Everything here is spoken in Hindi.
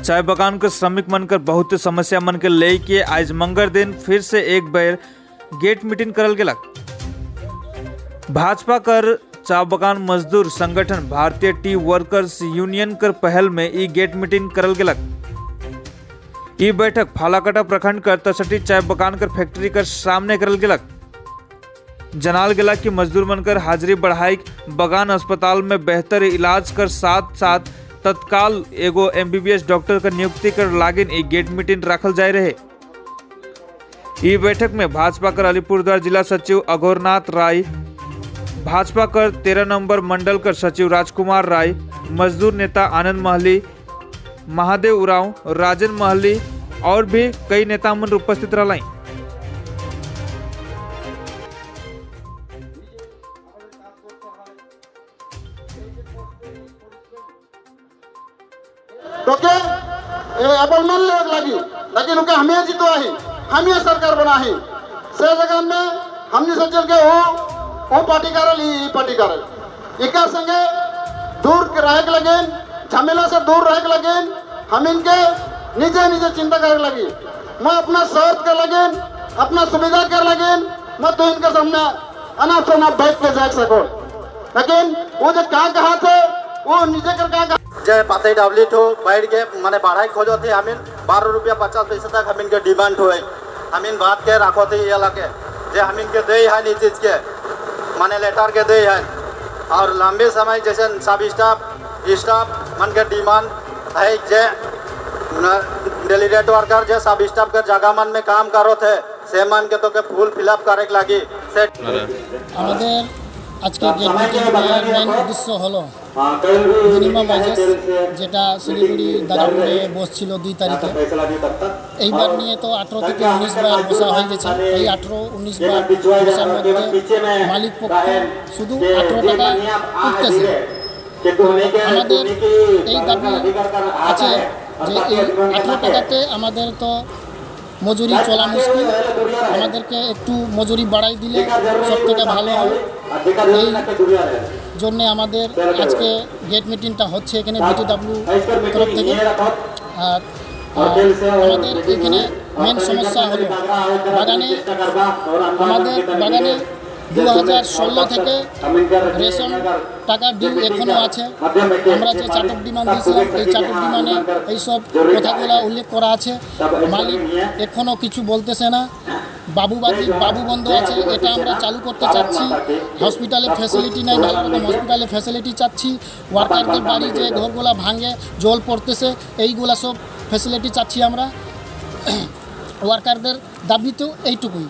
चाय बगान के श्रमिक मनकर बहुत समस्या मन के लेके आज मंगर दिन फिर से एक बार गेट मीटिंग करल गेला। भाजपा कर चाय बगान मजदूर संगठन भारतीय टी वर्कर्स यूनियन कर पहल में ई गेट मीटिंग करल गेला। ई बैठक फालाकाटा प्रखंड कर 63 चाय बगान कर फैक्ट्री कर सामने करल गेला। जनाल गेला कि मजदूर मनकर हाजिरी बढ़ाई बगान अस्पताल में बेहतर इलाज कर साथ साथ तत्काल एगो MBBS डॉक्टर का नियुक्ति कर लागिन एक गेट मीटिंग रखल जाए रहे। ई बैठक में भाजपा कर अलीपुरद्वार जिला सचिव अघोरनाथ राय, भाजपा कर 13 नंबर मंडल कर सचिव राजकुमार राय, मजदूर नेता आनंद महली, महादेव उरांव, राजन महली और भी कई नेता मन उपस्थित रही। ओके अपन मन लगी लेकिन उनके हमें जीतो है, हमें सरकार बना है से जगह में हमने सोचल के वो पार्टी करल ई पार्टी करल इका संगे दूर रहे के लगे, झमेला से दूर रहे के लगे, हम इनके निजे निजे चिंता करे लगी। मैं अपना स्वार्थ कर लगे, अपना सुविधा कर लगे, मैं तो इनके सामने अनाप शनाप बैठ के जा सको, लेकिन वो जो कहा थे वो निजे कर कहा जय पाते डावली ठो बैठ के माने बढ़ाई खोजो थे। हमीन 12 रुपया 50 पैसा तक हमीन के डिमांड हुए, हमीन बात के रखो थे ये लगे जे हमीन के दे है नी चीज के माने लेटर के दे है। और लंबे समय जैसे सब स्टाफ मन के डिमांड है जे डेलीगेट वर्कर जे सब स्टाफ के जगह मन में काम करो थे से मन के तो के फुल फिलअप करे लगी से আজকে গেট মিটিংয়ের মেইন উদ্দেশ্য হলো মিনিমাম ওয়েজেস যেটা শিলিগুড়ি দাদাপুরে বসছিল 2 তারিখে। এইবার নিয়ে তো 18 থেকে 19 বার বসা হয়ে গেছে। এই 18-19 বার বসার মধ্যে মালিক পক্ষ শুধু 18 টাকা উঠতেছে। আমাদের এই দাবি আছে যে এই 18 টাকাতে আমাদের তো মজুরি চলা মুশকিল, আমাদেরকে একটু মজুরি বাড়াই দিলে সব থেকে ভালো হবে। এই জন্যে আমাদের আজকে গেট মিটিংটা হচ্ছে এখানে BTW তরফ থেকে। আর আমাদের এখানে মেন সমস্যা হলো আমাদের বাগানে 2016 থেকে রেশন টাকা ডিউ এখনও আছে। আমরা যে চাটক ডিমান্ড দিয়েছিলাম এই চাটক ডিমান্ডে এইসব কথাগুলো উল্লেখ করা আছে। মালিক এখনও কিছু বলতেছে না। বাবু বন্ধ আছে, এটা আমরা চালু করতে চাচ্ছি। হসপিটালে ফ্যাসিলিটি নাই, ভালো রকম হসপিটালে ফ্যাসিলিটি চাচ্ছি। ওয়ার্কারদের বাড়ি যে ঘরগুলো ভাঙে জল পড়তেছে এইগুলা সব ফ্যাসিলিটি চাচ্ছি আমরা। ওয়ার্কারদের দাবি তো এইটুকুই।